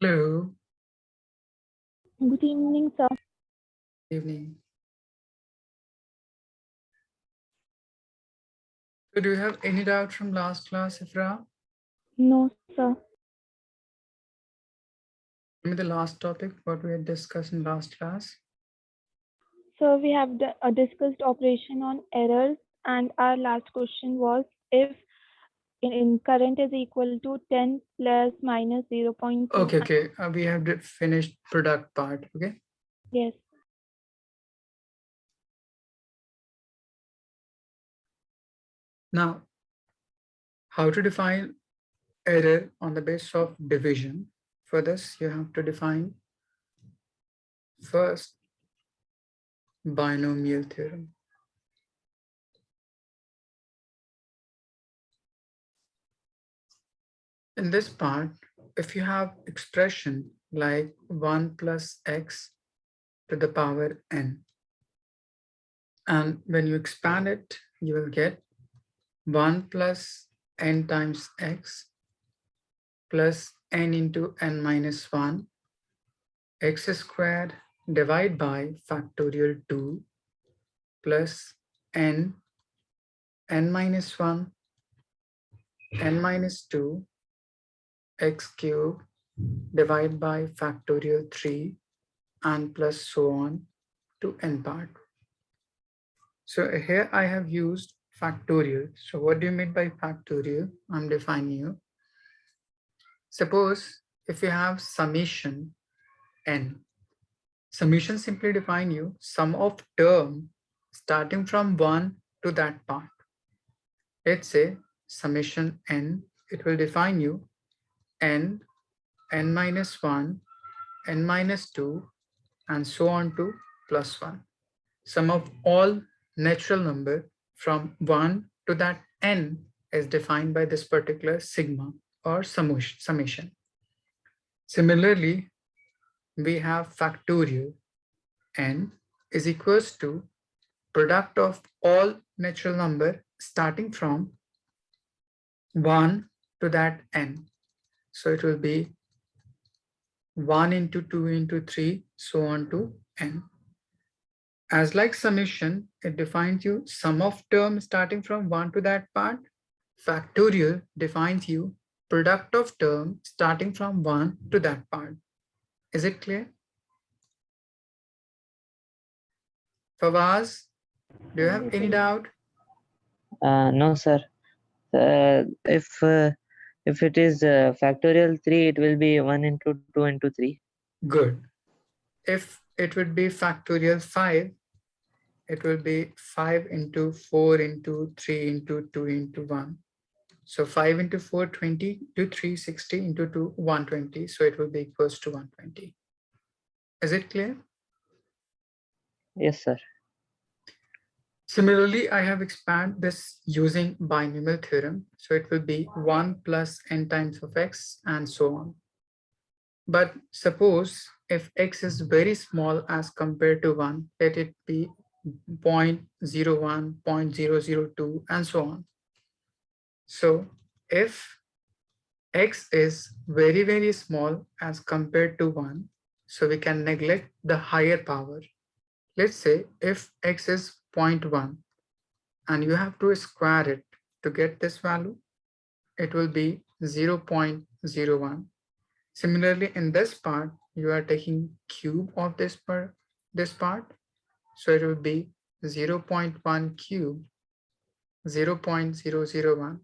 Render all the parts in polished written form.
Hello, Good evening, sir. evening. So do you have any doubt from last class, Ifra? No, sir. Tell me the last topic, what we had discussed in last class. So we have discussed operation on errors, and our last question was if in current is equal to 10 plus minus 0.2. Okay. We have finished product part, okay? Yes. Now, how to define error on the basis of division? For this, you have to define first binomial theorem. In this part, if you have expression like 1 plus x to the power n, and when you expand it, you will get 1 plus n times x plus n into n minus 1 x squared divided by factorial 2 plus n minus 1 n minus 2 x cube divided by factorial 3 and plus so on to n part. So here I have used factorial. So what do you mean by factorial? I'm defining you. Suppose if you have summation n, summation simply define you sum of term starting from 1 to that part. Let's say summation n, it will define you n, n minus 1, n minus 2, and so on to plus 1. Sum of all natural number from 1 to that n is defined by this particular sigma or summation. Similarly, we have factorial n is equals to product of all natural number starting from 1 to that n. So it will be 1 into 2 into 3, so on to n. As like summation, it defines you sum of term starting from 1 to that part. Factorial defines you product of term starting from 1 to that part. Is it clear? Fawaz, do you have any doubt? No, sir. If it is factorial 3, it will be 1 into 2 into 3. Good. If it would be factorial 5, it will be 5 into 4 into 3 into 2 into 1. So 5 into 4, 20, to 3, 60 into 2, 120. So it will be equals to 120. Is it clear? Yes, sir. Similarly, I have expanded this using binomial theorem. So it will be 1 plus n times of x and so on. But suppose if x is very small as compared to 1, let it be 0.01, 0.002, and so on. So if x is very, very small as compared to 1, so we can neglect the higher power. Let's say if x is 0.1 and you have to square it to get this value, it will be 0.01. Similarly, in this part, you are taking cube of this part, so it will be 0.1 cube, 0.001.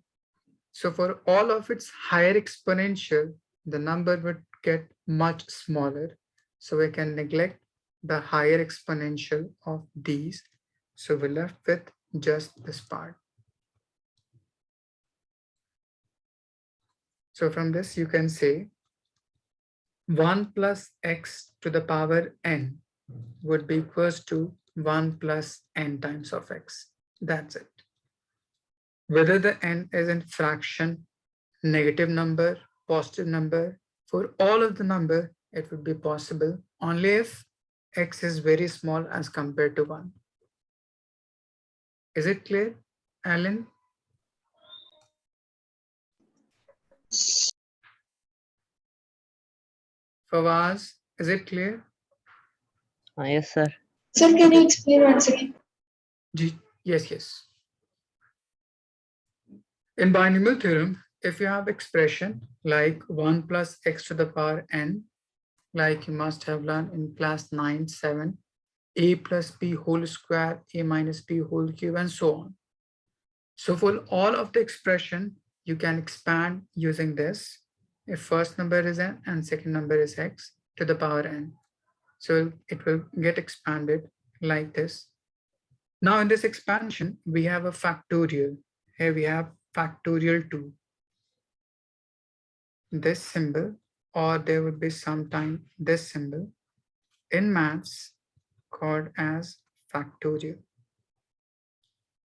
So for all of its higher exponential, the number would get much smaller. So we can neglect the higher exponential of these. So we're left with just this part. So from this, you can say 1 plus x to the power n would be equals to 1 plus n times of x. That's it. Whether the n is in fraction, negative number, positive number, for all of the number, it would be possible only if x is very small as compared to 1. Is it clear, Alan? Fawaz, is it clear? Yes, sir. Sir, can you explain once again? Yes. In binomial theorem, if you have expression like 1 plus x to the power n, like you must have learned in class 9, 7, a plus b whole square, a minus b whole cube, and so on. So for all of the expression, you can expand using this. If first number is n and second number is x to the power n. So it will get expanded like this. Now in this expansion, we have a factorial. Here we have factorial 2. This symbol, or there would be sometime this symbol in maths called as factorial.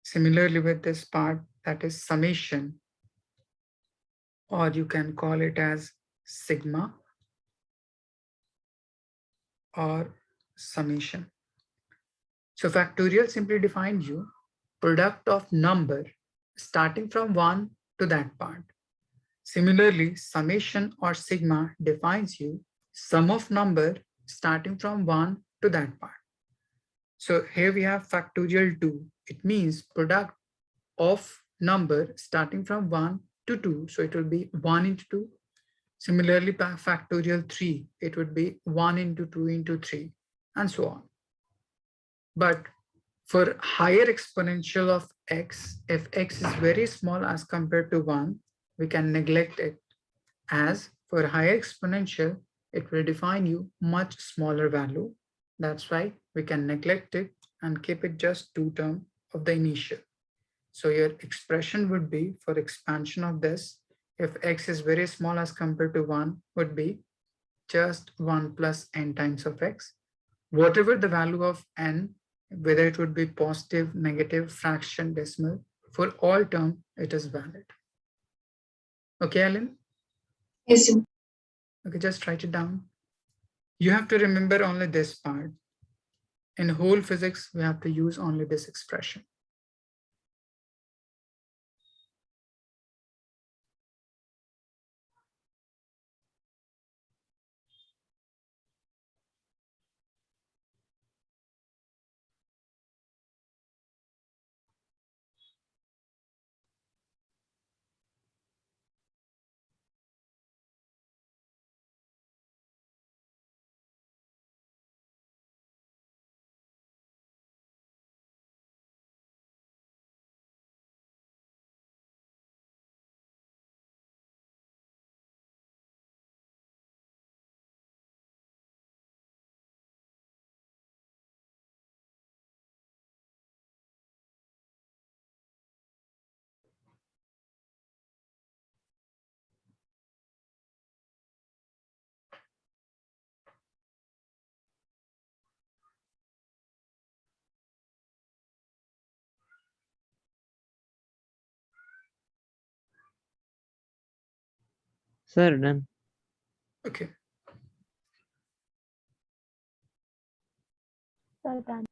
Similarly with this part, that is summation, or you can call it as sigma or summation. So factorial simply defines you product of number starting from 1 to that part. Similarly, summation or sigma defines you sum of number starting from 1 to that part. So here we have factorial 2. It means product of number starting from 1 to 2. So it will be 1 into 2. Similarly, factorial 3, it would be 1 into 2 into 3, and so on. But for higher exponential of x, if x is very small as compared to 1, we can neglect it, as for higher exponential, it will define you much smaller value. That's why we can neglect it and keep it just 2 term of the initial. So your expression would be for expansion of this, if x is very small as compared to 1, would be just 1 plus n times of x. Whatever the value of n, whether it would be positive, negative, fraction, decimal, for all term, it is valid. Okay, Alan? Yes, sir. Okay, just write it down. You have to remember only this part. In whole physics, we have to use only this expression. Sir, done. Okay. So done.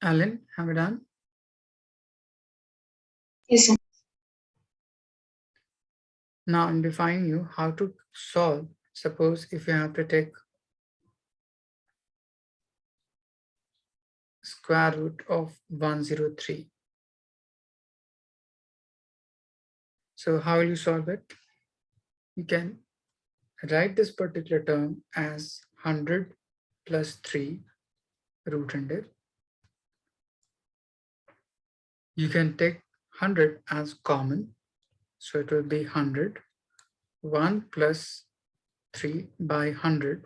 Alan, have you done? Yes, sir. Now I'm defining you how to solve. Suppose if you have to take square root of 103. So how will you solve it? You can write this particular term as 100 plus 3 root under. You can take 100 as common. So it will be 100, 1 plus 3 by 100,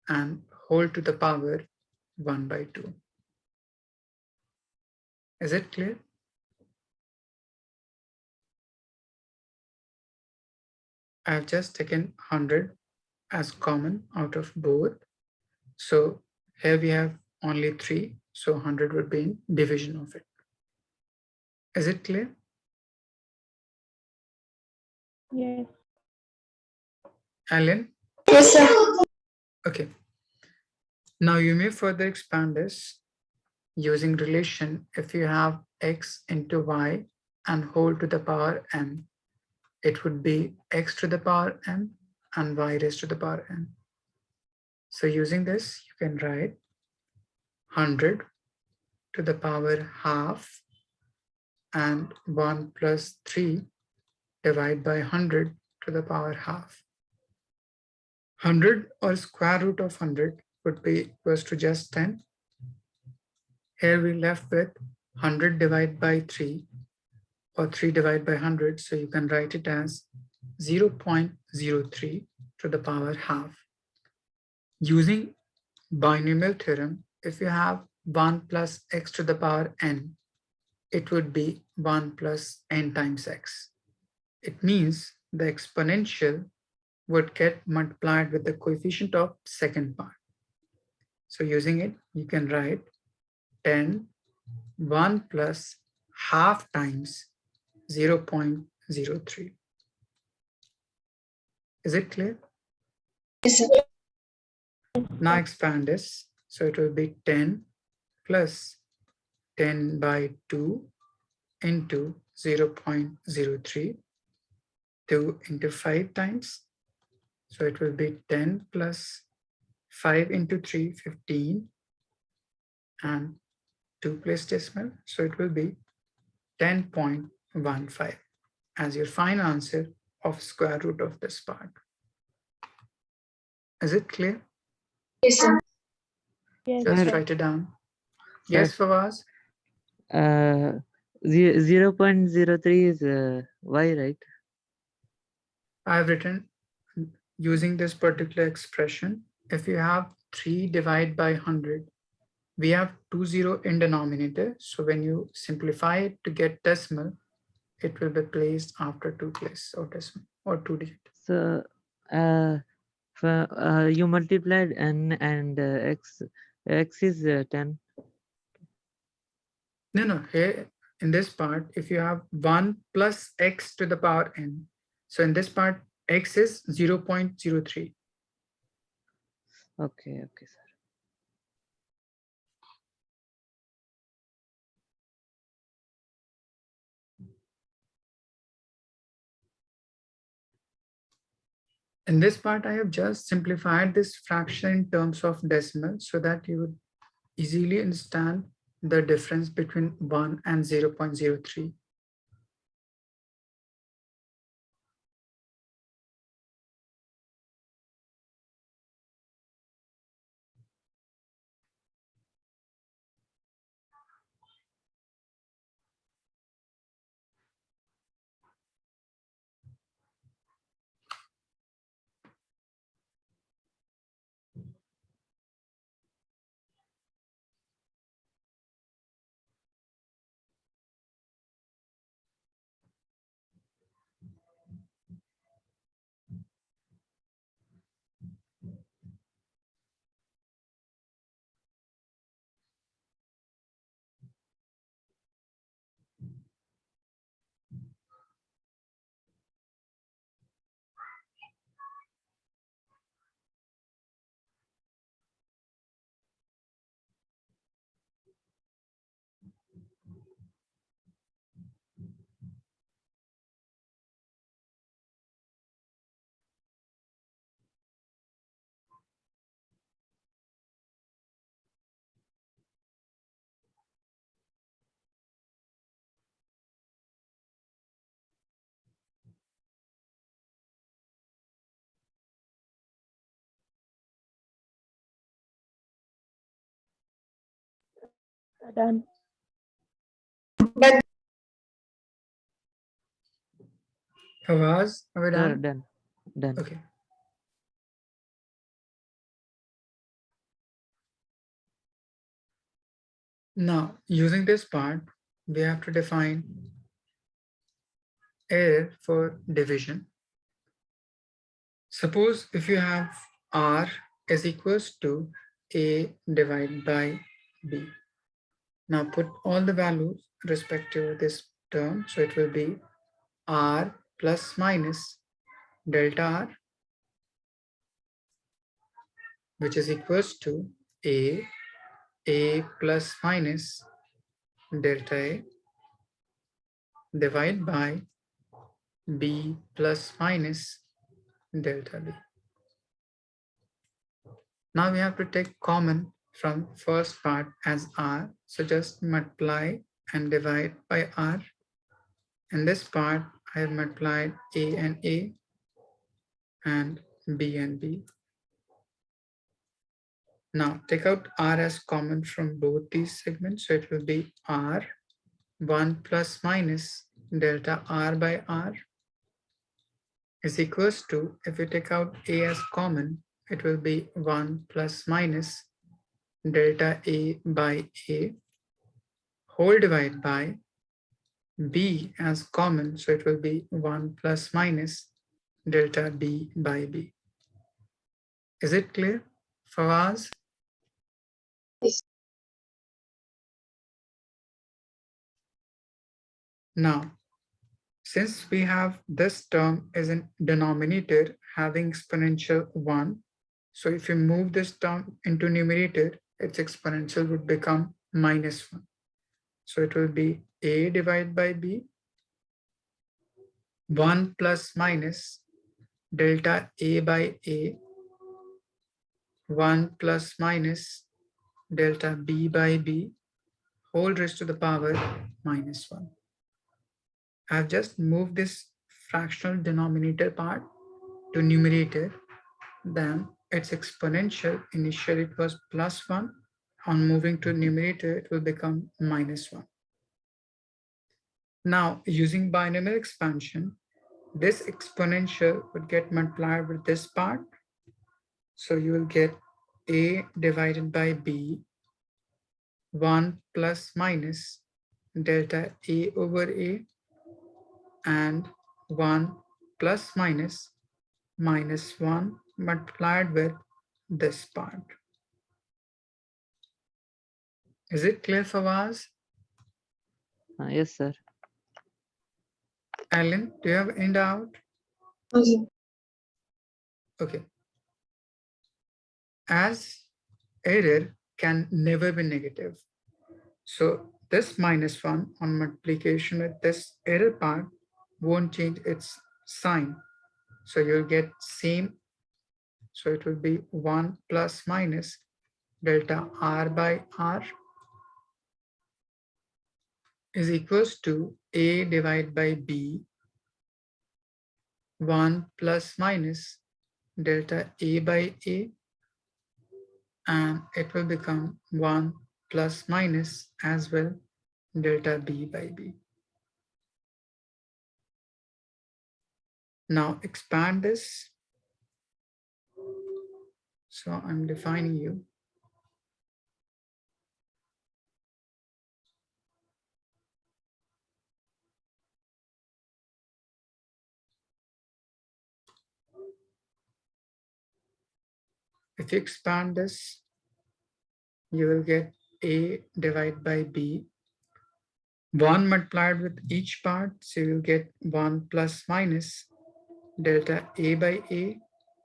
and whole to the power 1 by 2. Is it clear? I have just taken 100 as common out of both. So here we have only 3. So 100 would be in division of it. Is it clear? Yes. Alan? Yes, sir. Okay. Now you may further expand this using relation. If you have x into y and whole to the power n, it would be x to the power n and y raised to the power n. So using this, you can write 100 to the power half and 1 plus 3 divide by 100 to the power half. 100 or square root of 100 would be equals to just 10. Here we left with 100 divided by 3 or 3 divided by 100. So you can write it as 0.03 to the power half. Using binomial theorem, if you have 1 plus x to the power n, it would be 1 plus n times x. It means the exponential would get multiplied with the coefficient of second part. So using it, you can write 10, 1 plus half times 0.03. Is it clear? Yes, sir. Now expand this. So it will be 10 plus 10 by 2 into 0.03, 2 into 5 times. So it will be 10 plus 5 into 3, 15, and 2 place decimal. So it will be 10.15 as your final answer of square root of this part. Is it clear? Yes, sir. Yes. Just Sir, write it down. sir, Yes, Fawaz? 0.03 is y, right? I've written using this particular expression. If you have 3 divided by 100, we have 20 in denominator. So when you simplify it to get decimal, it will be placed after 2 place of decimal or 2 digit. So you multiplied n and x is 10. No, here in this part, if you have 1 plus x to the power n, so in this part, x is 0.03. Okay, sir. In this part, I have just simplified this fraction in terms of decimal so that you would easily understand the difference between 1 and 0.03. Done. But Fawaz, are we Sir, done? done. Okay. Now, using this part, we have to define error for division. Suppose if you have R is equals to A divided by B. Now put all the values respect to this term. So it will be R plus minus delta r, which is equals to a plus minus delta a divided by b plus minus delta b. Now we have to take common from first part as r, so just multiply and divide by r. In this part, I have multiplied a and b and b. Now take out r as common from both these segments, so it will be r 1 plus minus delta r by r is equals to, if we take out a as common, it will be 1 plus minus delta a by a whole divided by b as common, so it will be 1 plus minus delta b by b. Is it clear, Fawaz? Yes. Now, since we have this term as a denominator having exponential 1, so if you move this term into numerator, its exponential would become minus 1. So it will be a divided by b, 1 plus minus delta a by a, 1 plus minus delta b by b, whole raised to the power minus 1. I've just moved this fractional denominator part to numerator, then its exponential, initially it was plus 1. On moving to numerator, it will become minus 1. Now, using binomial expansion, this exponential would get multiplied with this part. So you will get a divided by b, 1 plus minus delta a over a, and 1 plus minus 1 multiplied with this part. Is it clear, Fawaz? Yes, sir. Alan, do you have any doubt? Okay. Okay. As error can never be negative, so this minus 1 on multiplication with this error part won't change its sign. So you'll get same. So it will be 1 plus minus delta r by r is equals to a divided by b, 1 plus minus delta a by a, and it will become 1 plus minus as well delta b by b. Now expand this. So I'm defining you. If you expand this, you will get a divided by b, 1 multiplied with each part, so you will get 1 plus minus delta a by a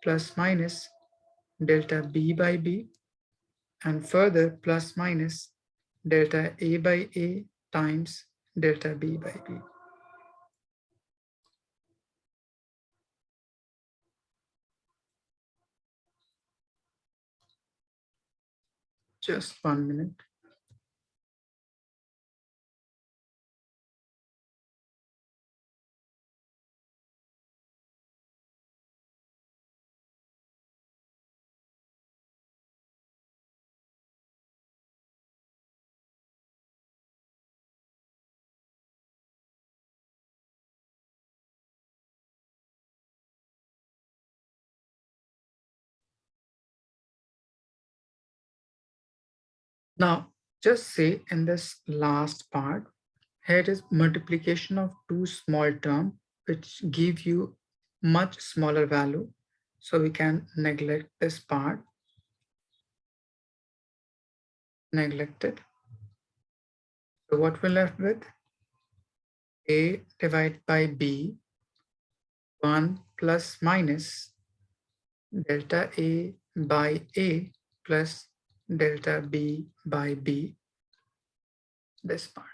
plus minus delta b by b, and further plus minus delta a by a times delta b by b. Just 1 minute. Now, just say in this last part, here is multiplication of two small terms which give you much smaller value. So we can neglect this part, neglect it. So what we're left with? A divided by B, 1 plus minus delta A by A plus delta B by B, this part.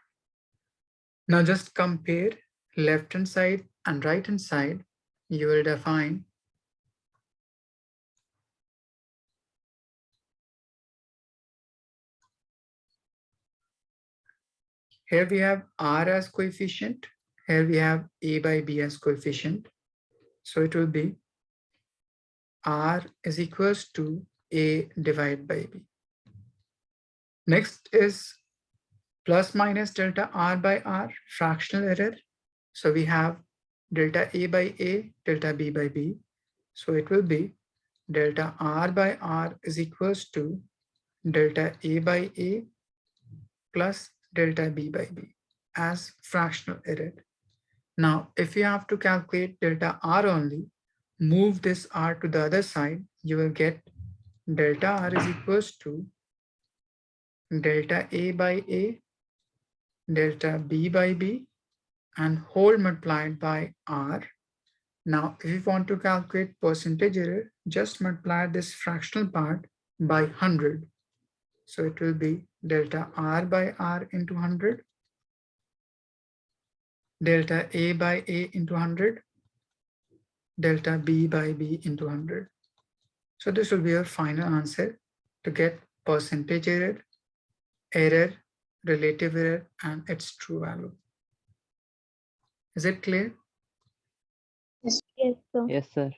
Now just compare left hand side and right hand side. You will define here we have R as coefficient, here we have A by B as coefficient. So it will be R is equals to A divided by B. Next is plus minus delta R by R, fractional error. So we have delta A by A, delta B by B. So it will be delta R by R is equals to delta A by A plus delta B by B as fractional error. Now, if you have to calculate delta R only, move this R to the other side, you will get delta R is equals to delta A by A, delta B by B, and whole multiplied by R. Now, if you want to calculate percentage error, just multiply this fractional part by 100. So it will be delta R by R into 100, delta A by A into 100, delta B by B into 100. So this will be your final answer to get percentage error, error, relative error, and its true value. Is it clear? Yes, sir. Yes, sir.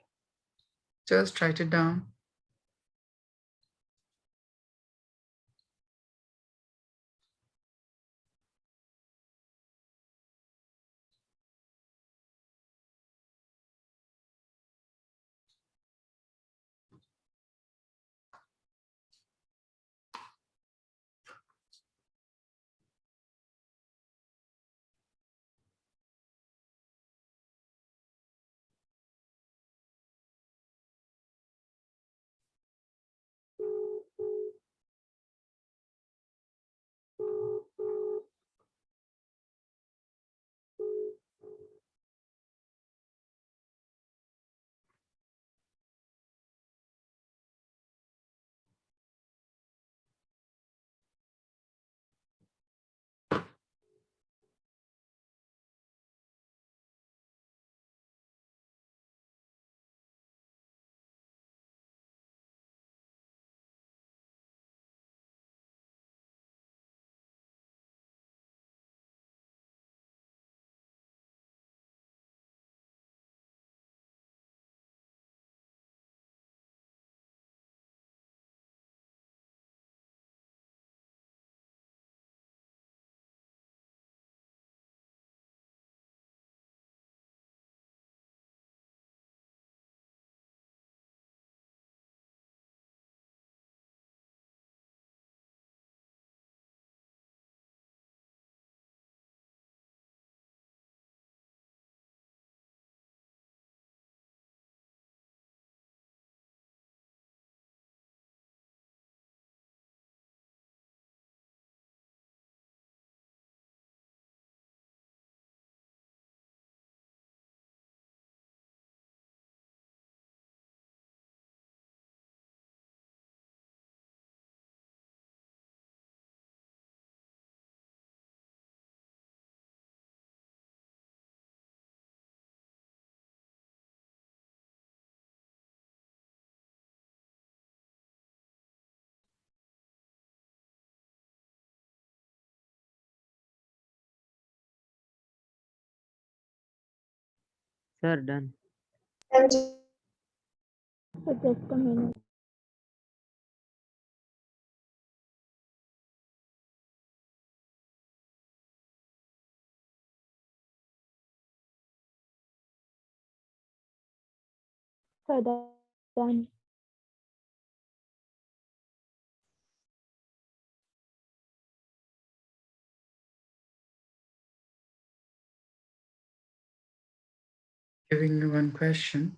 Just write it down. Sir, done. And So just a minute. So done. Giving you one question.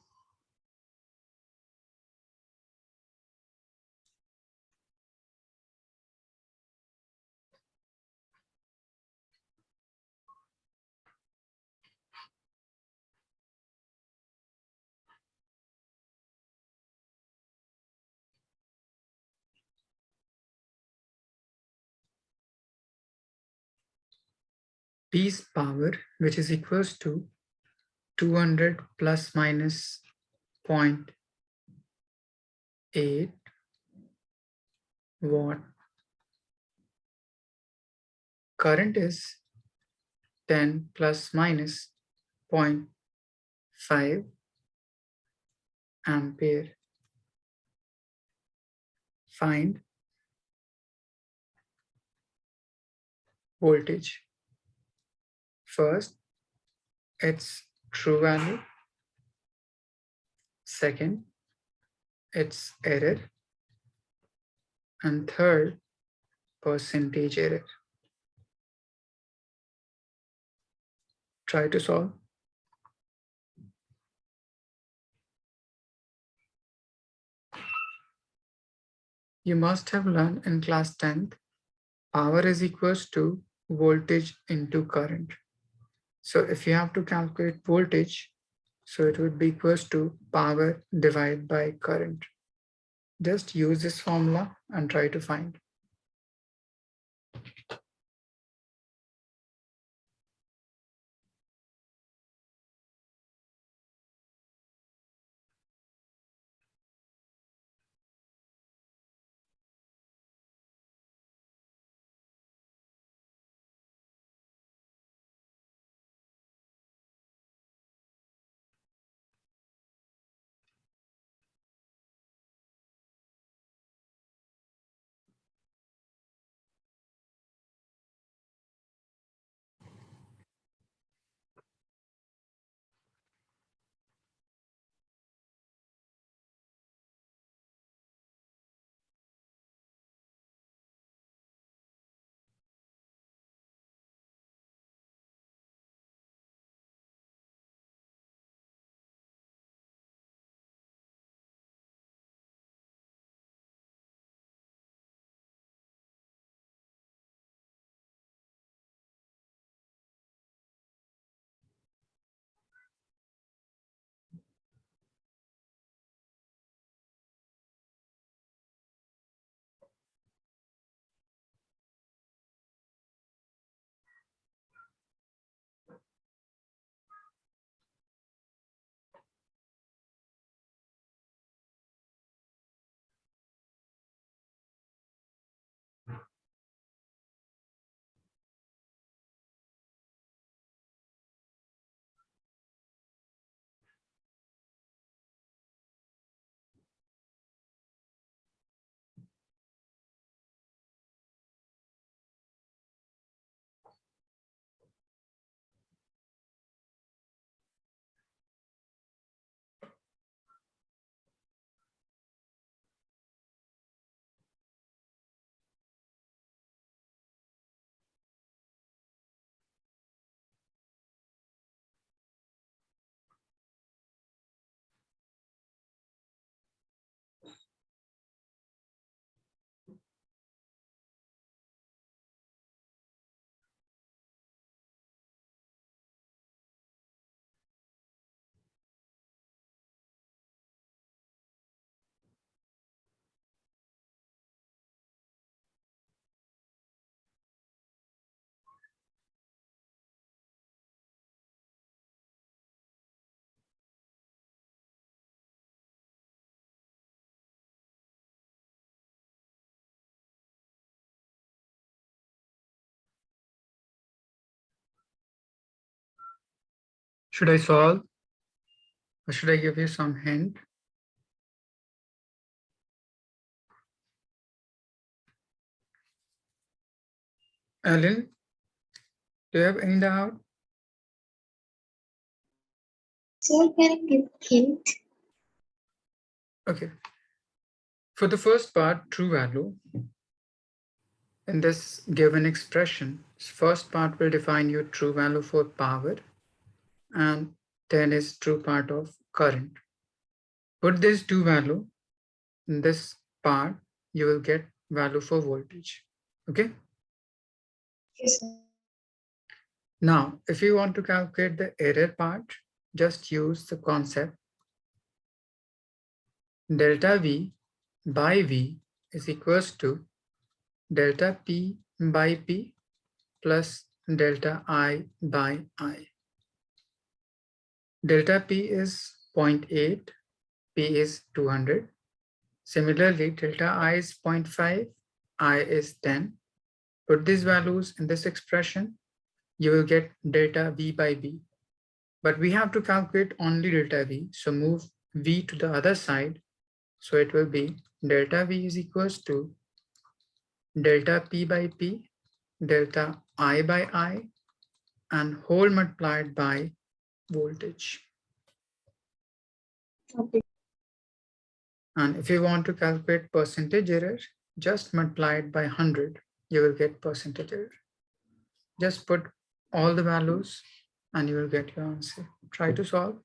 P's power, which is equals to 200 plus minus 0.8 watt. Current is 10 plus minus 0.5 ampere. Find voltage. First, its true value. Second, its error. And third, percentage error. Try to solve. You must have learned in class 10th, power is equals to voltage into current. So if you have to calculate voltage, so it would be equals to power divided by current. Just use this formula and try to find. Should I solve or should I give you some hint? Ellen, do you have any doubt? Sir, can you give hint? Okay. For the first part, true value, in this given expression, first part will define your true value for power and then is true part of current. Put this two value in this part, you will get value for voltage. Okay. Yes, sir. Now, if you want to calculate the error part, just use the concept delta V by V is equals to delta P by P plus delta I by I. Delta P is 0.8, P is 200. Similarly, delta I is 0.5, I is 10. Put these values in this expression, you will get delta V by B. But we have to calculate only delta V, so move V to the other side. So it will be delta V is equals to delta P by P, delta I by I, and whole multiplied by voltage. Okay. And if you want to calculate percentage error, just multiply it by 100, you will get percentage error. Just put all the values and you will get your answer. Try to solve.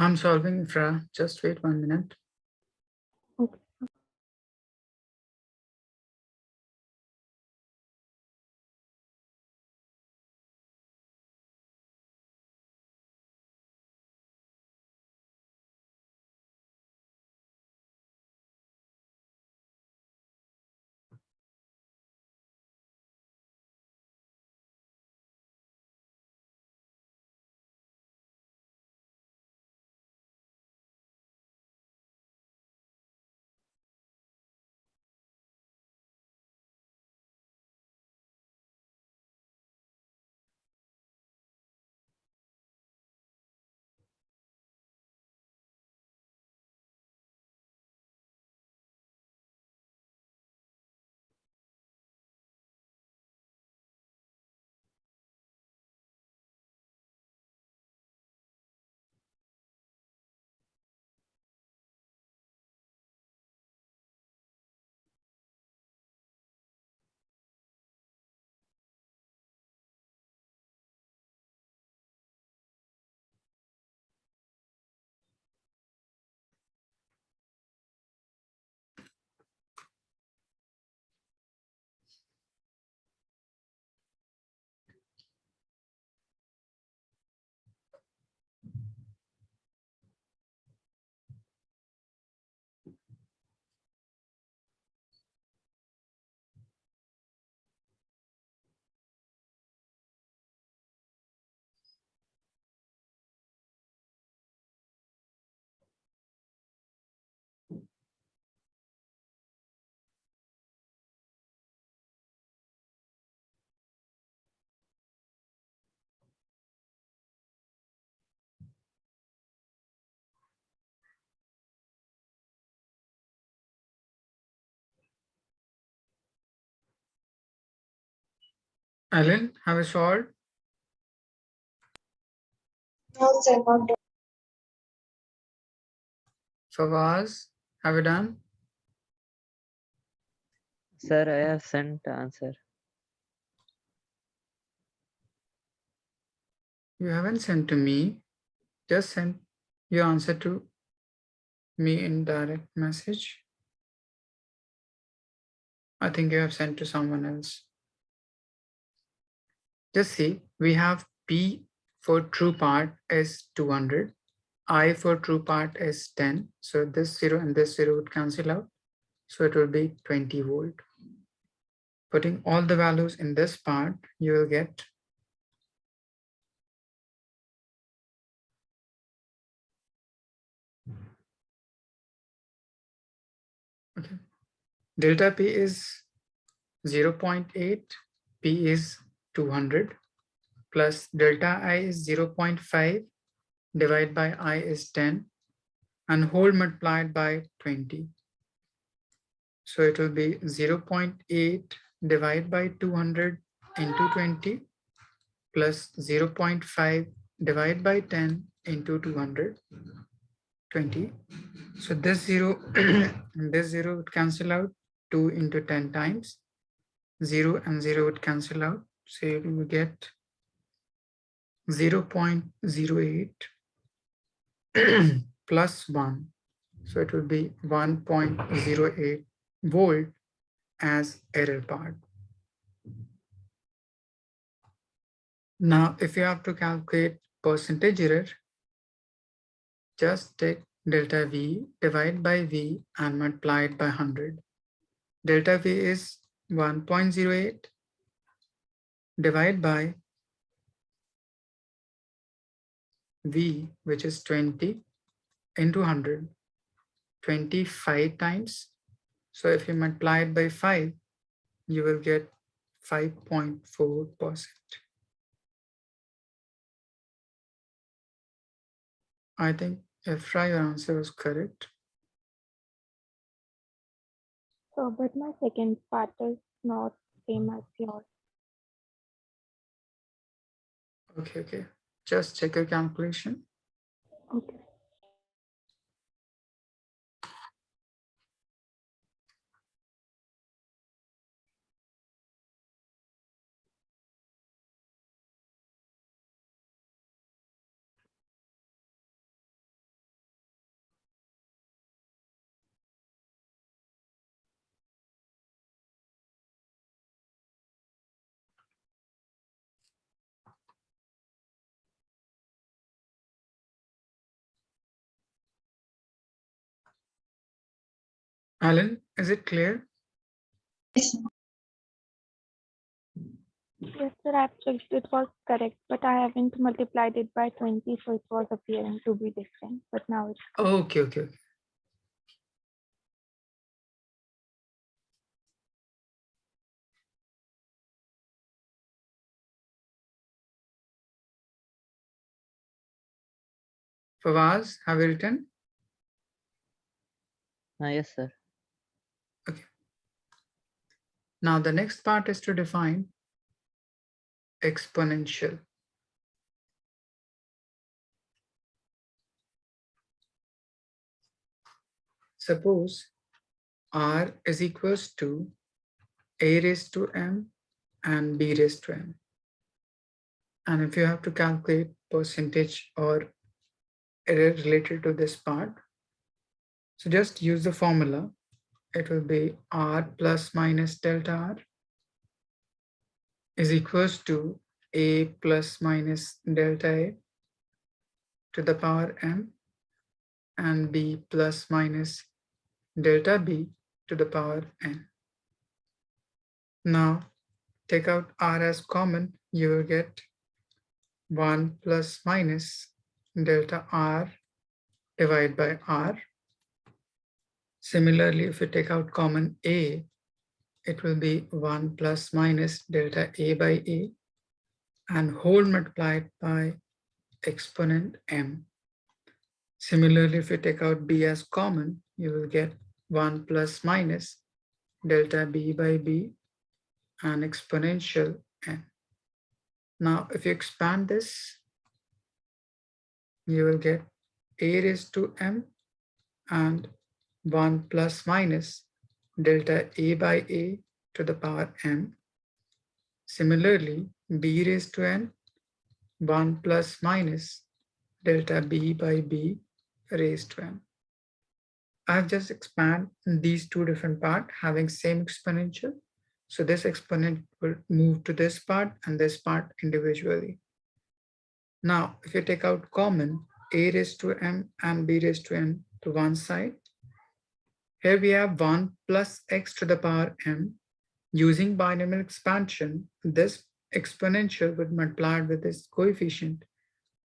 I'm solving, Ifra. Just wait 1 minute. Okay. Alan, have you solved? No, sir, not done. Fawaz, have you done? Sir, I have sent answer. You haven't sent to me. Just send your answer to me in direct message. I think you have sent to someone else. Just see, we have P for true part is 200. I for true part is 10. So this 0 and this 0 would cancel out. So it will be 20 volt. Putting all the values in this part, you will get okay. Delta P is 0.8, P is 200, plus delta I is 0.5, divided by I is 10, and whole multiplied by 20. So it will be 0.8 divided by 200 into 20 plus 0.5 divided by 10 into 220. So this 0 and this 0 would cancel out. 2 into 10 times. 0 and 0 would cancel out. So you will get 0.08 plus 1. So it will be 1.08 volt as error part. Now, if you have to calculate percentage error, just take delta V, divide by V and multiply it by 100. Delta V is 1.08 divided by V, which is 20 into 100, 25 times. So if you multiply it by 5, you will get 5.4%. I think Efra, your answer was correct. So, but my second part is not same as yours. Okay. Just check your calculation. Okay. Alan, is it clear? Yes, sir. Yes, sir, I've checked it was correct, but I haven't multiplied it by 20, so it was appearing to be different. But now it's correct. Okay. Fawaz, have you written? Yes, sir. Okay. Now the next part is to define exponential. Suppose R is equals to A raised to M and B raised to M. And if you have to calculate percentage or error related to this part, so just use the formula. It will be R plus minus delta R is equals to A plus minus delta A to the power M and B plus minus delta B to the power N. Now take out R as common, you will get 1 plus minus delta R divided by R. Similarly, if you take out common A, it will be 1 plus minus delta A by A and whole multiplied by exponent M. Similarly, if you take out B as common, you will get 1 plus minus delta B by B and exponential N. Now, if you expand this, you will get a raised to m and 1 plus minus delta a by a to the power m. Similarly, b raised to n, 1 plus minus delta b by b raised to n. I've just expanded these two different parts having same exponential. So this exponent will move to this part and this part individually. Now, if you take out common a raised to m and b raised to n to one side, here we have 1 plus x to the power m. Using binomial expansion, this exponential would multiply with this coefficient.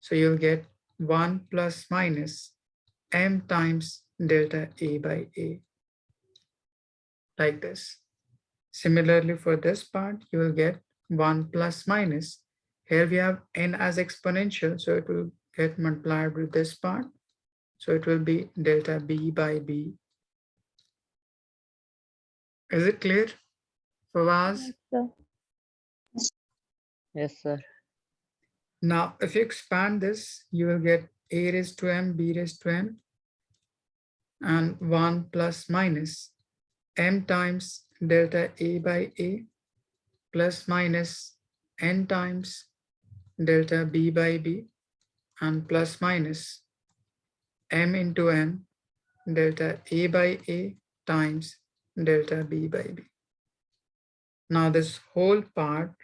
So you'll get 1 plus minus m times delta a by a, like this. Similarly, for this part, you will get 1 plus minus. Here we have n as exponential, so it will get multiplied with this part. So it will be delta b by b. Is it clear, Fawaz? Yes, sir. Yes, sir. Now, if you expand this, you will get a raised to m, b raised to n, and 1 plus minus m times delta a by a plus minus n times delta b by b and plus minus m into n delta a by a times delta b by b. Now this whole part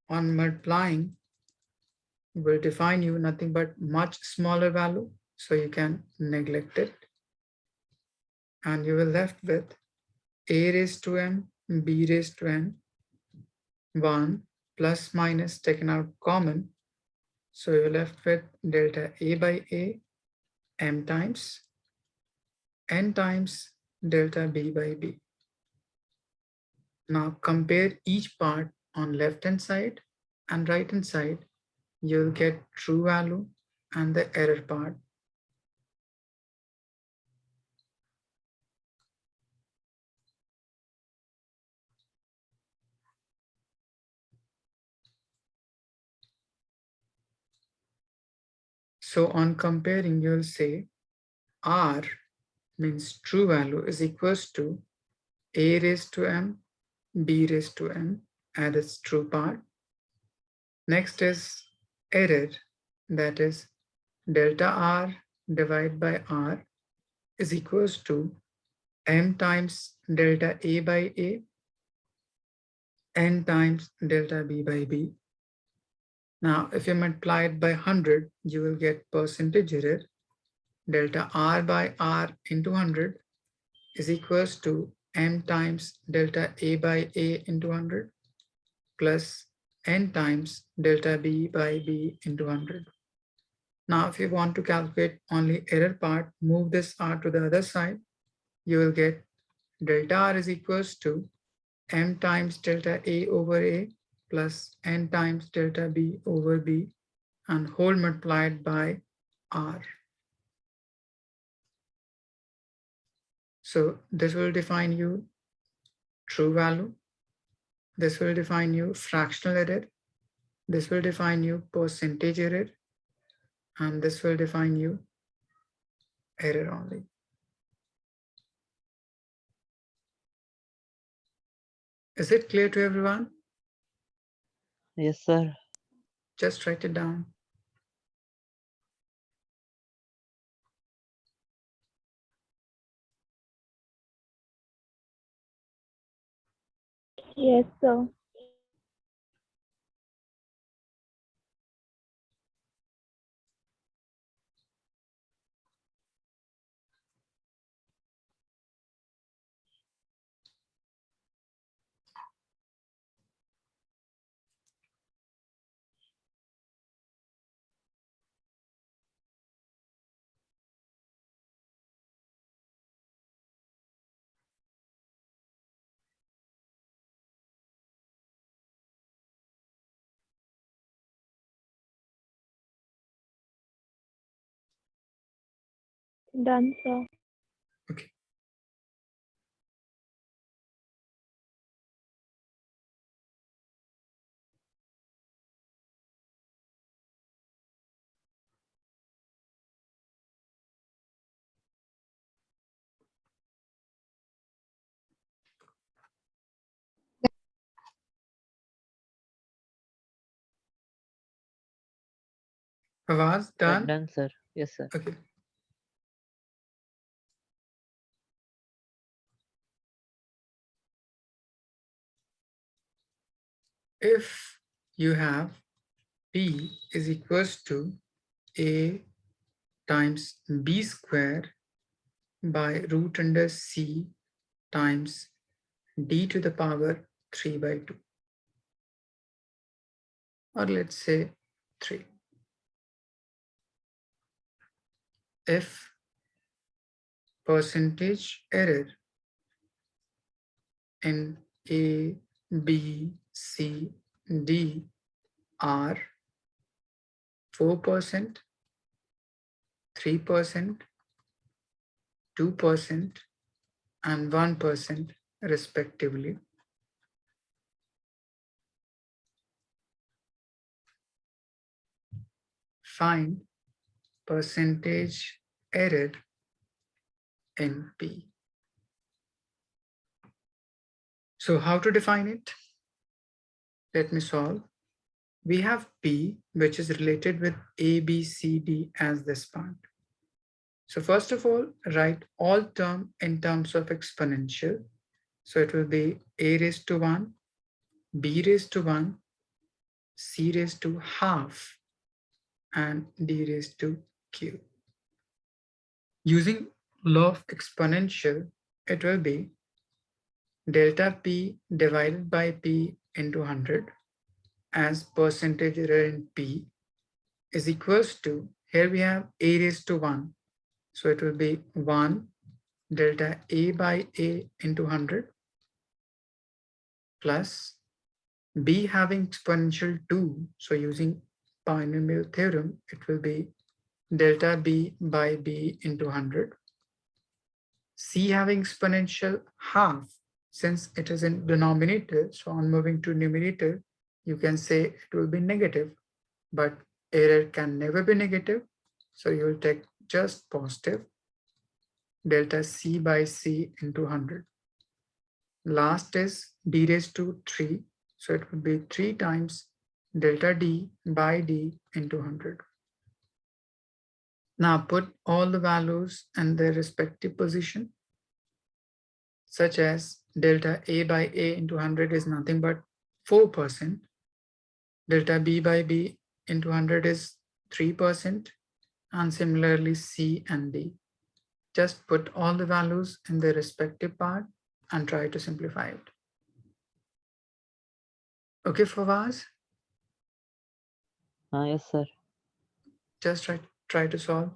on multiplying will define you nothing but much smaller value, so you can neglect it. And you will left with a raised to m, b raised to n, 1 plus minus taken out common. So you're left with delta a by a, m times, n times delta b by b. Now compare each part on left hand side and right hand side. You'll get true value and the error part. So on comparing, you'll say R means true value is equals to a raised to m, b raised to n as its true part. Next is error, that is delta R divided by R is equals to m times delta a by a, n times delta b by b. Now, if you multiply it by 100, you will get percentage error. Delta R by R into 100 is equals to m times delta a by a into 100 plus n times delta b by b into 100. Now, if you want to calculate only error part, move this R to the other side. You will get delta R is equals to m times delta a over a plus n times delta b over b and whole multiplied by R. So this will define you true value. This will define you fractional error. This will define you percentage error. And this will define you error only. Is it clear to everyone? Yes, sir. Just write it down. Yes, sir. Done, sir. Okay. Avaz, done? Done, sir. Yes, sir. Okay. If you have P is equals to A times B square by root under C times D to the power 3 by 2, or let's say 3. If percentage error in A, B, C, D are 4%, 3%, 2%, and 1% respectively, find percentage error in P. So how to define it? Let me solve. We have P, which is related with A, B, C, D as this part. So first of all, write all term in terms of exponential. So it will be A raised to 1, B raised to 1, C raised to half, and D raised to Q. Using law of exponential, it will be delta P divided by P into 100 as percentage error in P is equals to, here we have A raised to 1. So it will be 1 delta A by A into 100 plus B having exponential 2. So using binomial theorem, it will be delta B by B into 100. C having exponential half, since it is in denominator. So on moving to numerator, you can say it will be negative, but error can never be negative. So you will take just positive delta C by C into 100. Last is D raised to 3. So it would be 3 times delta D by D into 100. Now put all the values in their respective position, such as delta A by A into 100 is nothing but 4%. Delta B by B into 100 is 3%. And similarly C and D. Just put all the values in their respective part and try to simplify it. Okay, Fawaz? Yes, sir. Just try to solve.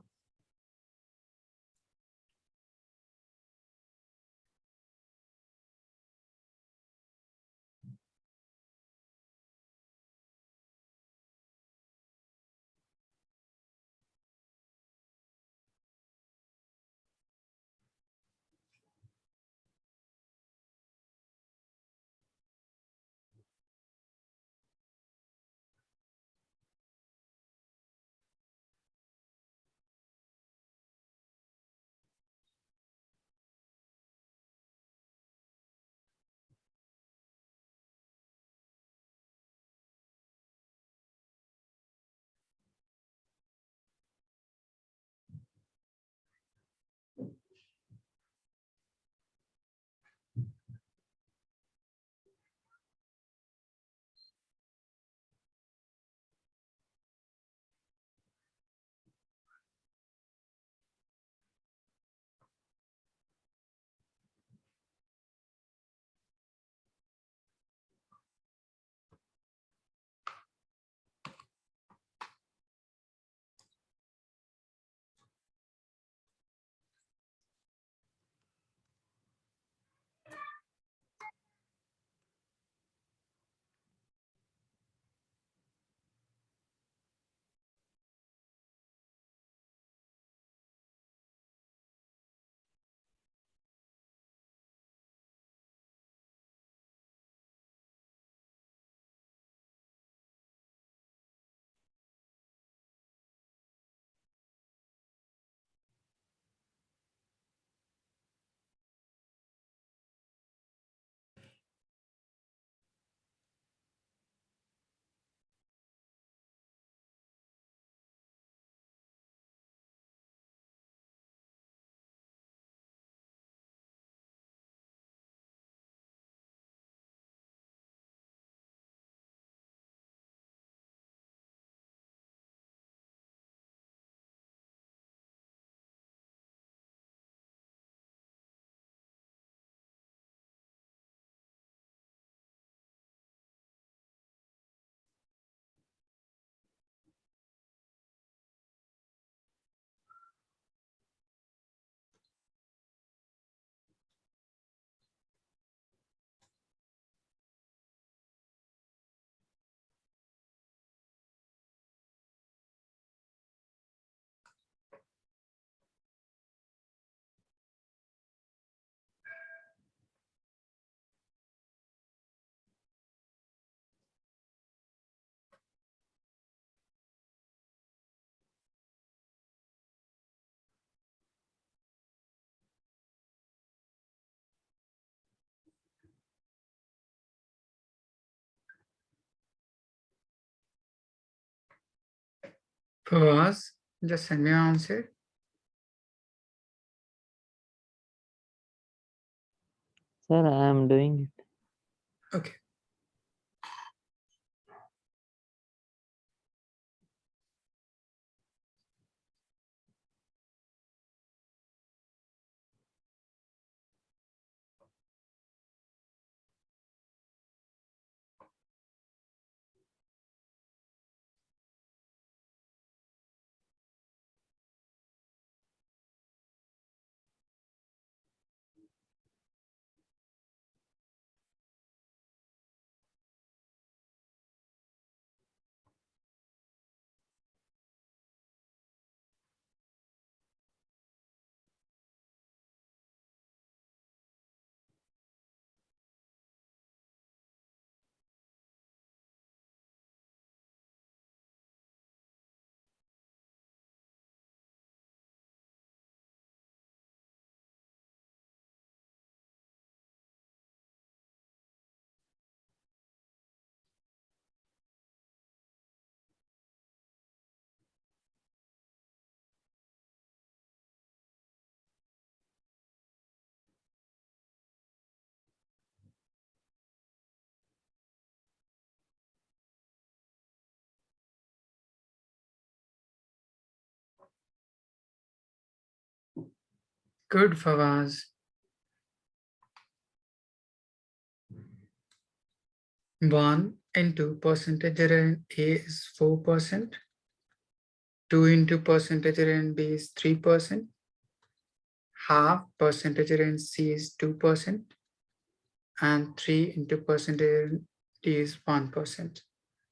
Fawaz, just send me your answer. Sir, I am doing it. Okay. Good, Fawaz. 1 into percentage error in A is 4%. 2 into percentage error in B is 3%. Half percentage error in C is 2%. And 3 into percentage error in D is 1%.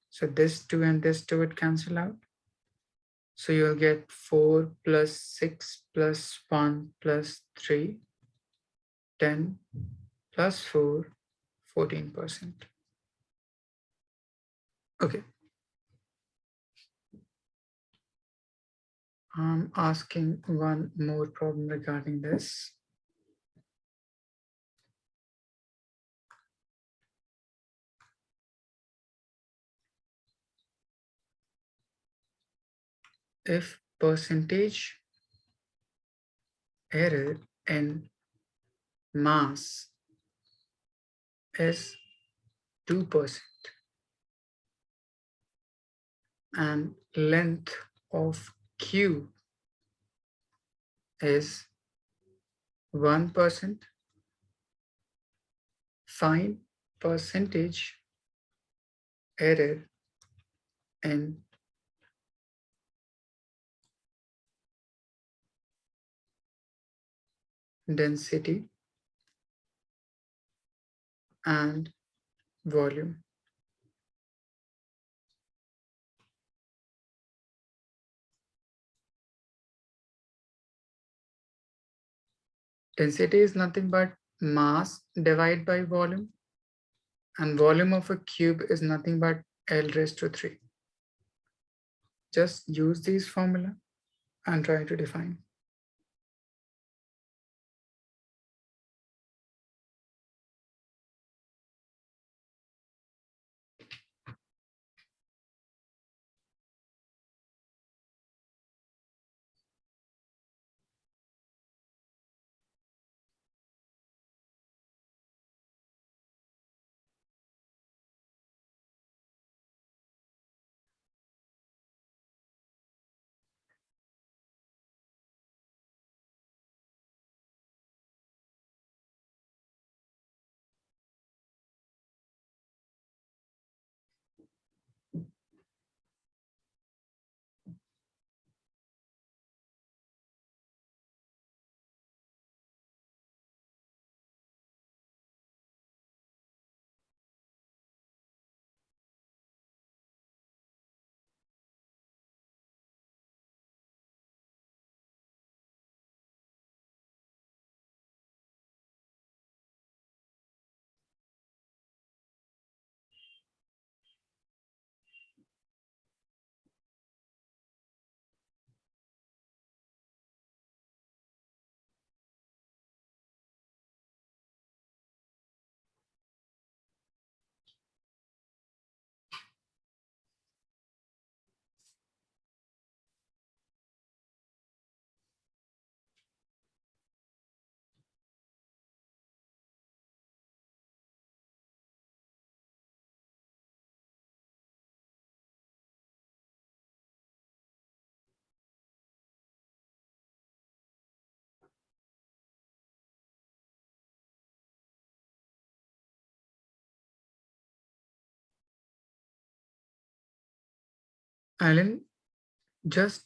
So this 2 and this 2 would cancel out. So you'll get 4 plus 6 plus 1 plus 3, 10 plus 4, 14%. Okay. I'm asking one more problem regarding this. If percentage error in mass is 2% and length of cube is 1%, find percentage error in density and volume. Density is nothing but mass divided by volume, and volume of a cube is nothing but L raised to 3. Just use these formula and try to define. Alan, just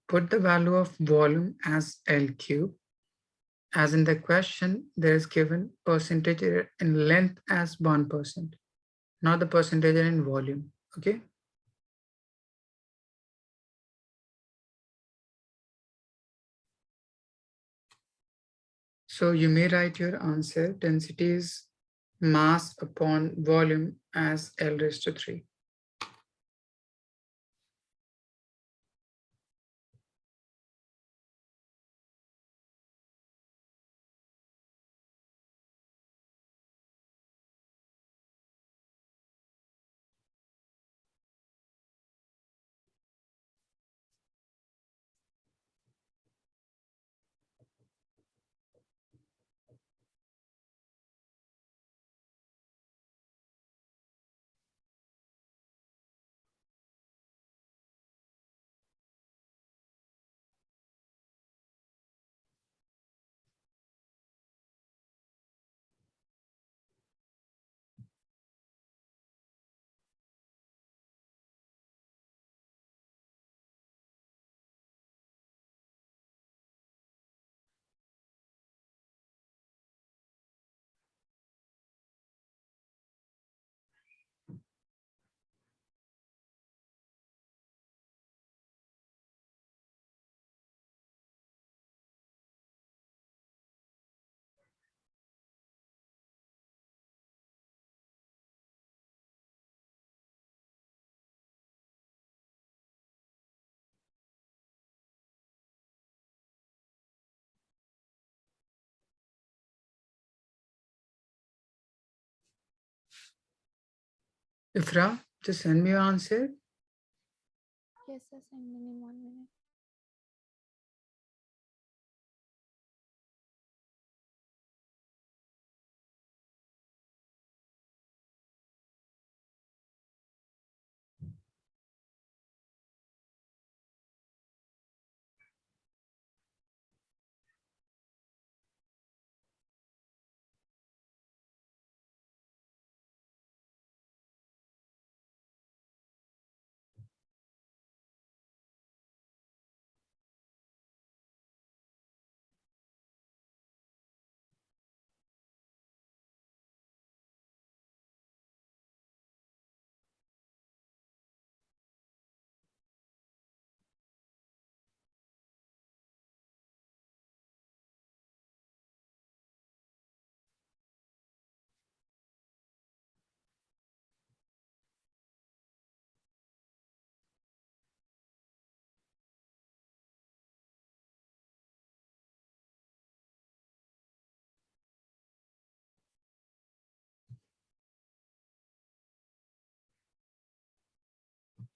put the value of volume as L cube. As in the question, there is given percentage in length as 1%, not the percentage in volume. Okay. So you may write your answer, density is mass upon volume as L raised to 3. Ifra, just send me your answer. Yes, sir. Send me in 1 minute.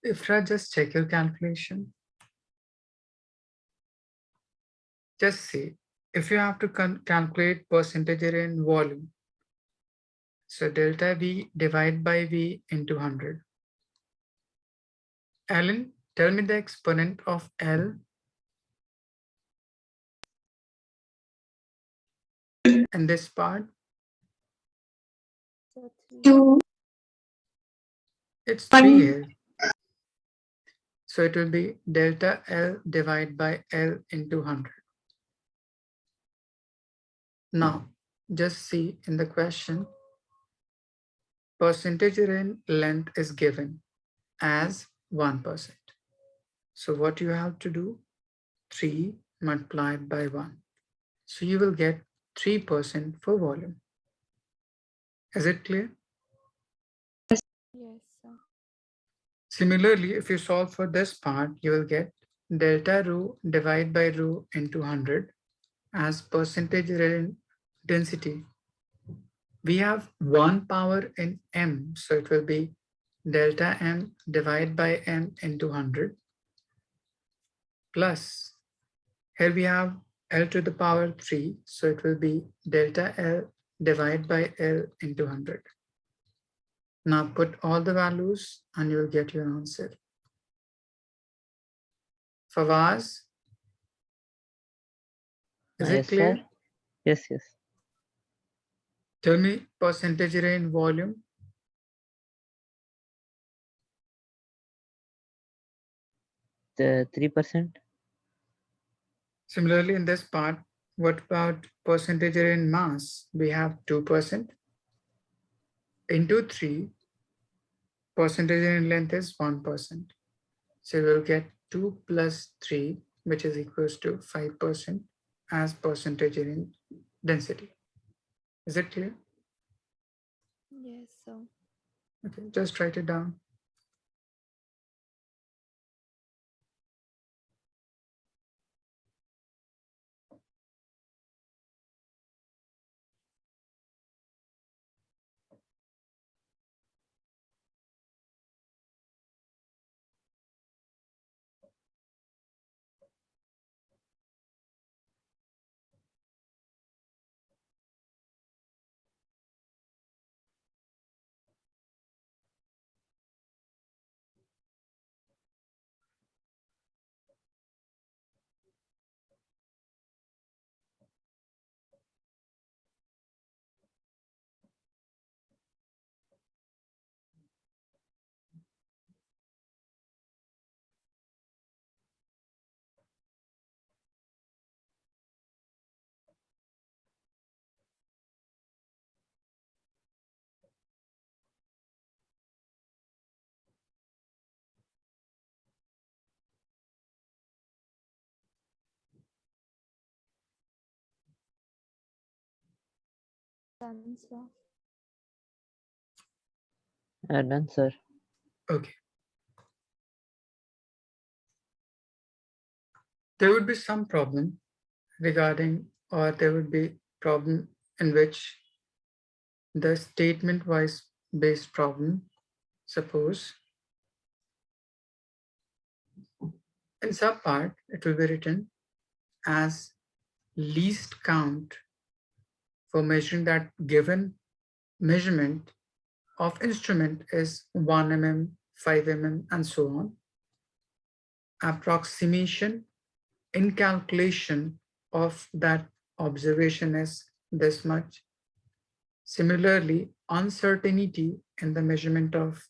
Ifra, just check your calculation. Just see, if you have to calculate percentage area in volume, so delta V divide by V into 100. Alan, tell me the exponent of L in this part. So 3. 2, It's 1. 3 here. So it will be delta L divided by L into 100. Now, just see in the question, percentage in length is given as 1%. So what you have to do? 3 multiplied by 1. So you will get 3% for volume. Is it clear? Yes, sir. Similarly, if you solve for this part, you will get delta rho divided by rho into 100 as percentage in density. We have 1 power in m, so it will be delta m divided by m into 100 plus, here we have L to the power 3, so it will be delta L divided by L into 100. Now put all the values and you will get your answer. Fawaz, is it Yes, clear? sir. Yes, yes. Tell me percentage area in volume. 3%. Similarly, in this part, what about percentage error in mass? We have 2%. Into 3, percentage error in length is 1%. So we'll get 2 plus 3, which is equals to 5% as percentage in density. Is it clear? Yes, sir. Okay, just write it down. Done, sir. Done, sir. Okay. There would be some problem regarding, or there would be problem in which the statement wise based problem. Suppose in some part it will be written as least count for measuring that given measurement of instrument is 1 mm, 5 mm, and so on. Approximation in calculation of that observation is this much. Similarly, uncertainty in the measurement of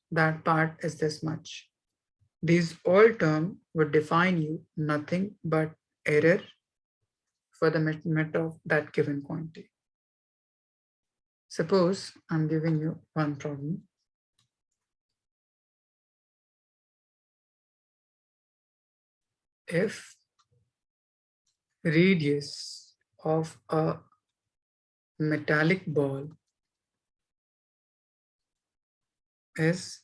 that part is this much. These all terms would define you nothing but error for the measurement of that given quantity. Suppose I'm giving you one problem. If radius of a metallic ball is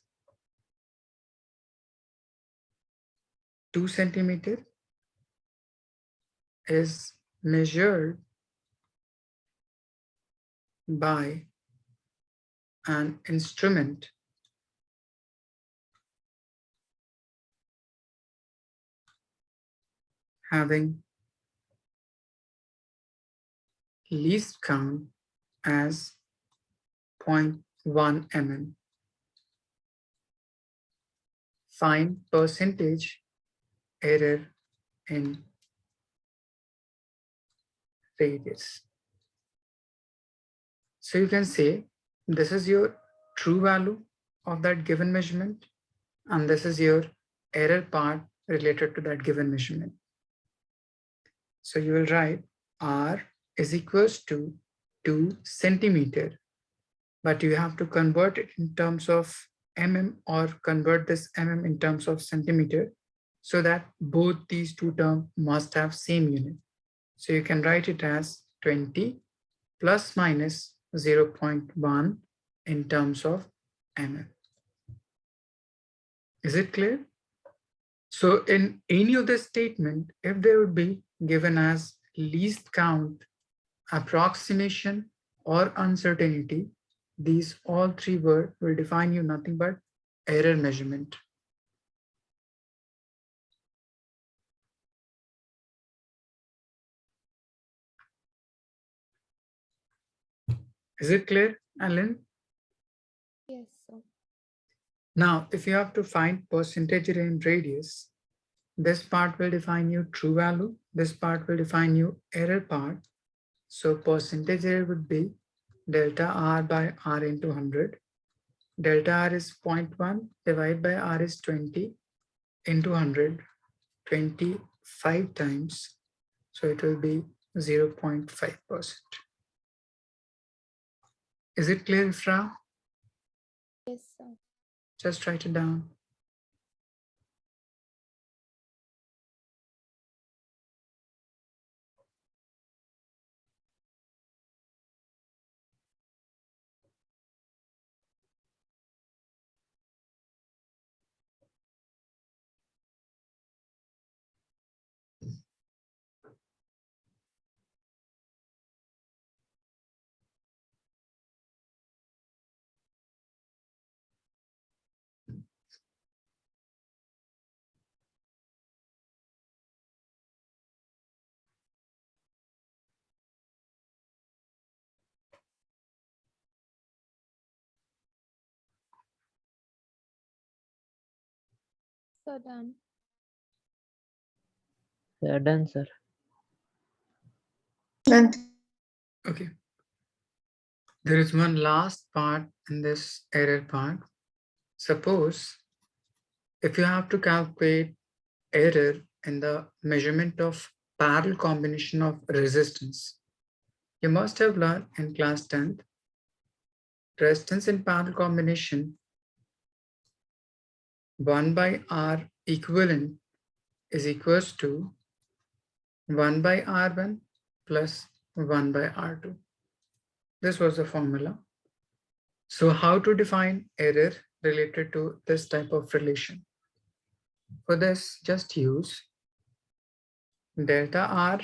2 centimeter, is measured by an instrument having least count as 0.1 mm. Find percentage error in radius. So you can say this is your true value of that given measurement, and this is your error part related to that given measurement. So you will write R is equals to 2 centimeter, but you have to convert it in terms of mm or convert this mm in terms of centimeter, so that both these two terms must have same unit. So you can write it as 20 plus minus 0.1 in terms of mm. Is it clear? So in any of the statement, if they would be given as least count, approximation, or uncertainty, these all three words will define you nothing but error measurement. Is it clear, Alan? Yes, sir. Now, if you have to find percentage in radius, this part will define you true value, this part will define you error part. So percentage error would be delta R by R into 100. Delta R is 0.1 divided by R is 20 into 100 25 times, so it will be 0.5%. Is it clear, Ifra? Yes, sir. Just write it down. So done. Done, sir. Done. Okay. There is one last part in this error part. Suppose if you have to calculate error in the measurement of parallel combination of resistance, you must have learned in class 10th resistance in parallel combination 1 by R equivalent is equals to 1 by R1 plus 1 by R2. This was the formula. So how to define error related to this type of relation? For this, just use delta R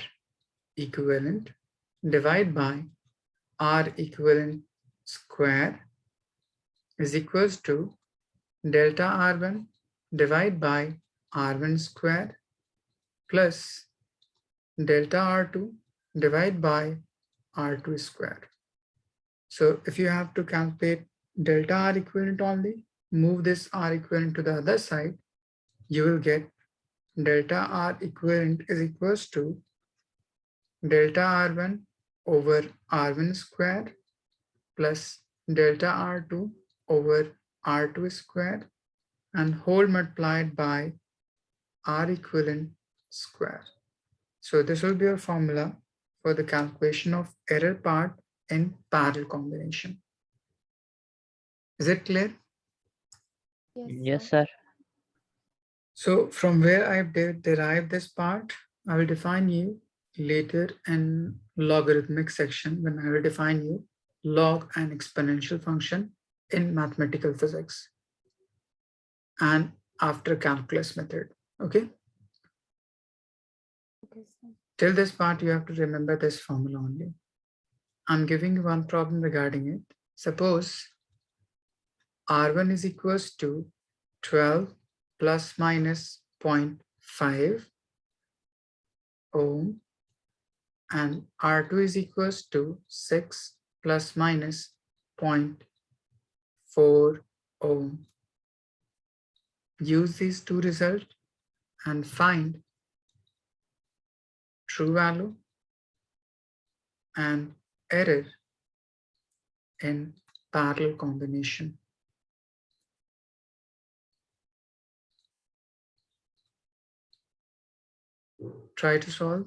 equivalent divide by R equivalent square is equals to delta R1 divide by R1 square plus delta R2 divide by R2 square. So if you have to calculate delta R equivalent only, move this R equivalent to the other side, you will get delta R equivalent is equals to delta R1 over R1 square plus delta R2 over R2 square and whole multiplied by R equivalent square. So this will be a formula for the calculation of error part in parallel combination. Is it clear? Yes, sir. So from where I derived this part, I will define you later in logarithmic section when I will define you log and exponential function in mathematical physics and after calculus method. Okay. Okay, sir. Till this part, you have to remember this formula only. I'm giving you one problem regarding it. Suppose R1 is equals to 12 plus minus 0.5 ohm and R2 is equals to 6 plus minus 0.4 ohm. Use these two results and find true value and error in parallel combination. Try to solve.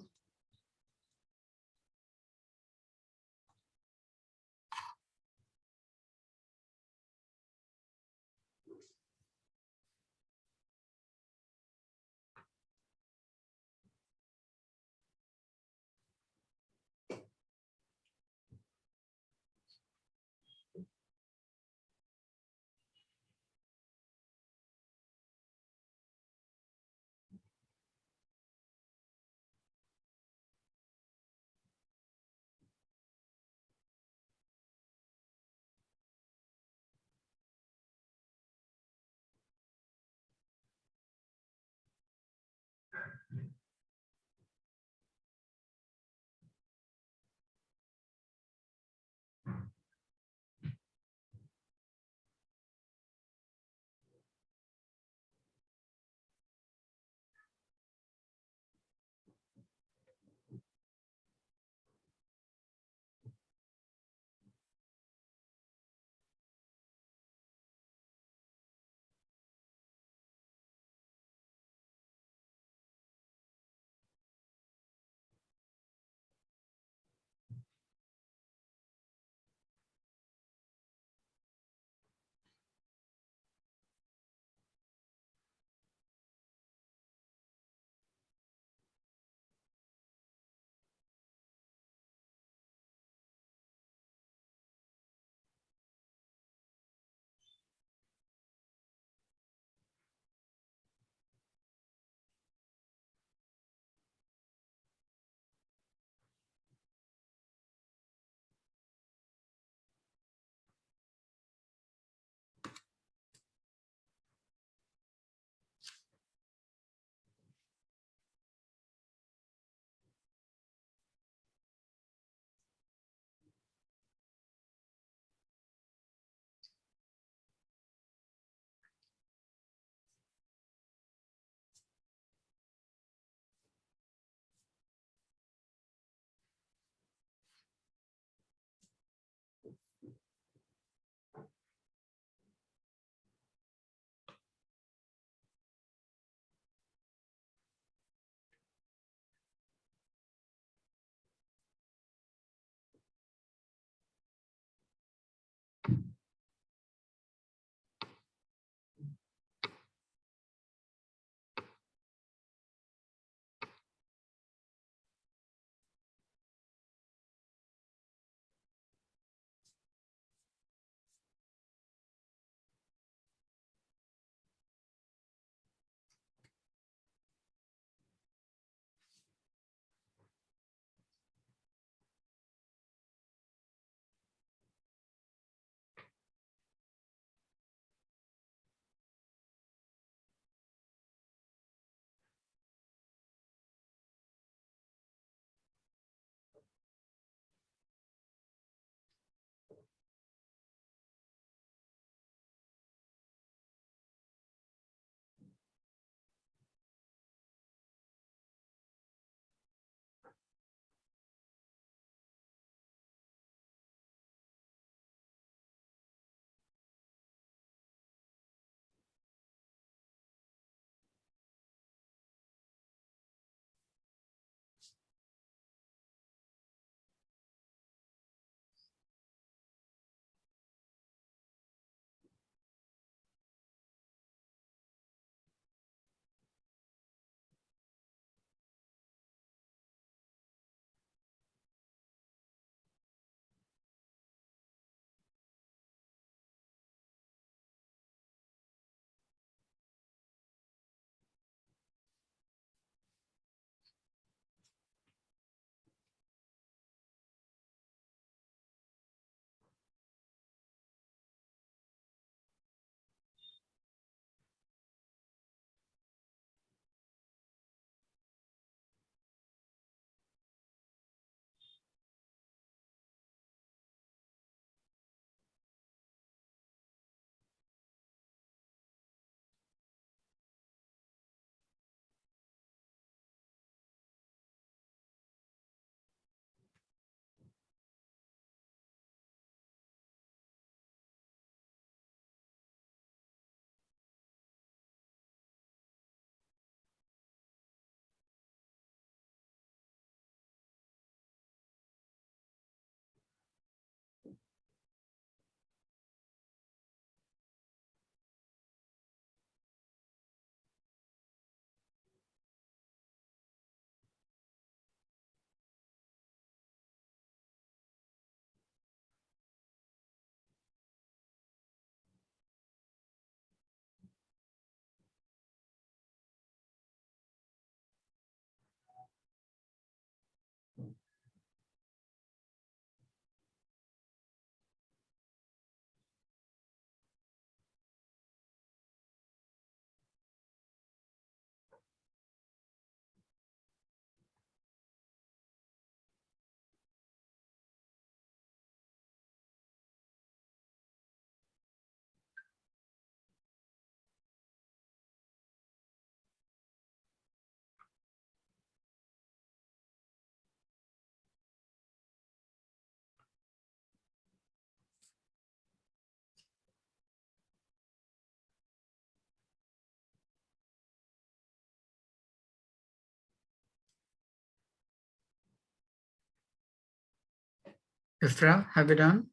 Ifra, have you done?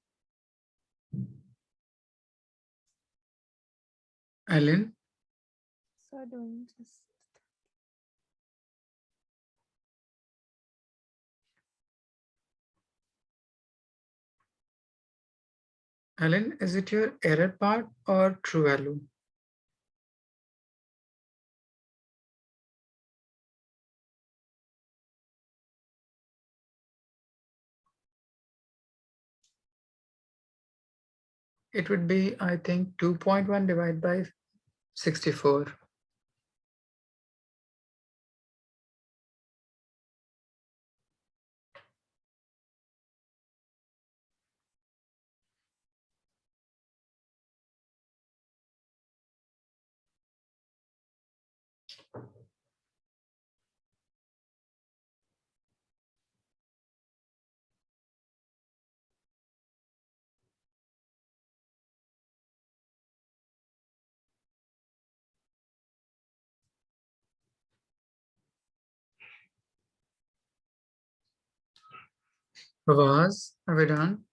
Ellen? So doing just. Ellen, is it your error part or true value? It would be, I think, 2.1 divided by 64. Fawaz, have you done?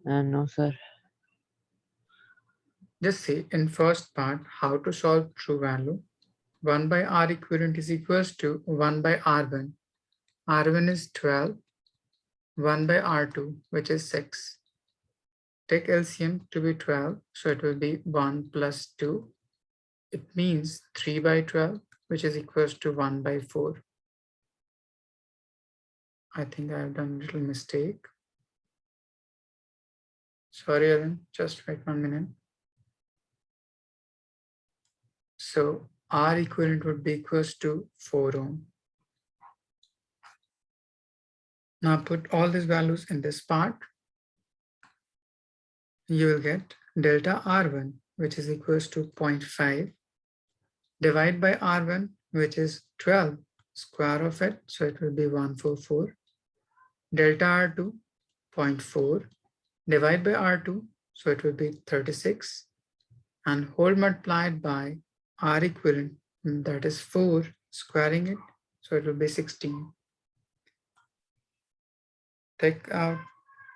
No, sir. Just see in first part how to solve true value. 1 by R equivalent is equals to 1 by R1. R1 is 12, 1 by R2, which is 6. Take LCM to be 12, so it will be 1 plus 2. It means 3 by 12, which is equals to 1 by 4. I think I have done a little mistake. Sorry, Aaron, just wait 1 minute. So R equivalent would be equals to 4 ohm. Now put all these values in this part. You will get delta R1, which is equals to 0.5, divide by R1, which is 12, square of it, so it will be 144. Delta R2, 0.4, divide by R2, so it will be 36, and whole multiplied by R equivalent, that is 4, squaring it, so it will be 16. Take out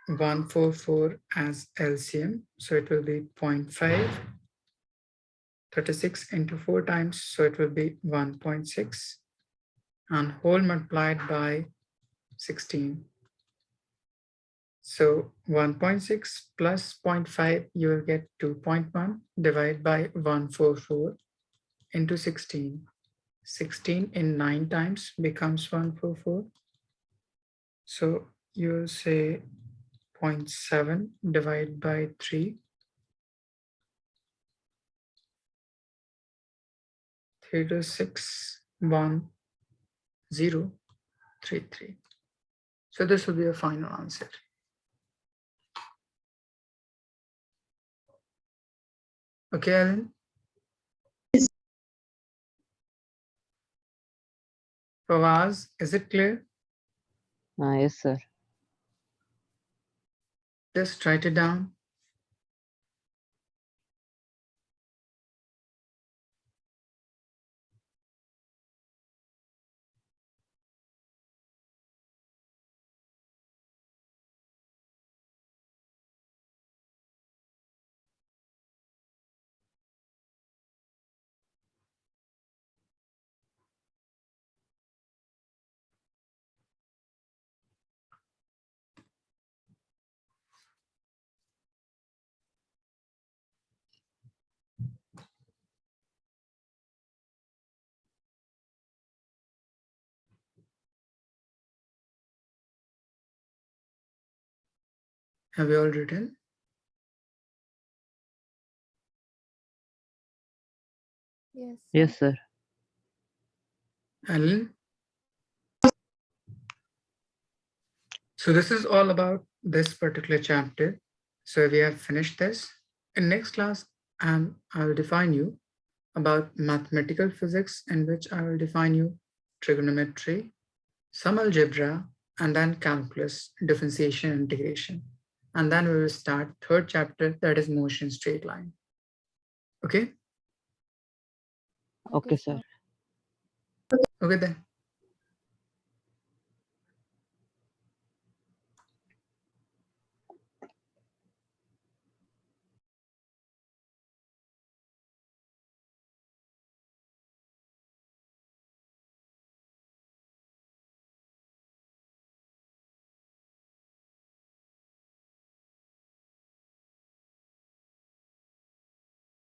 144 as LCM, so it will be 0.5. 36 into 4 times, so it will be 1.6, and whole multiplied by 16. So 1.6 plus 0.5, you will get 2.1 divided by 144 into 16. 16 in 9 times becomes 144. So you will say 0.7 divided by 3. 3 to 6, 1, 0, 3, 3. So this will be a final answer. Okay, Alan? Fawaz, is it clear? Yes, sir. Just write it down. Have you all written? Yes. Yes, sir. Alan? So this is all about this particular chapter. So we have finished this. In next class, I will define you about mathematical physics, in which I will define you trigonometry, some algebra, and then calculus, differentiation, and integration. And then we will start third chapter, that is motion straight line. Okay? Okay, sir. Okay then.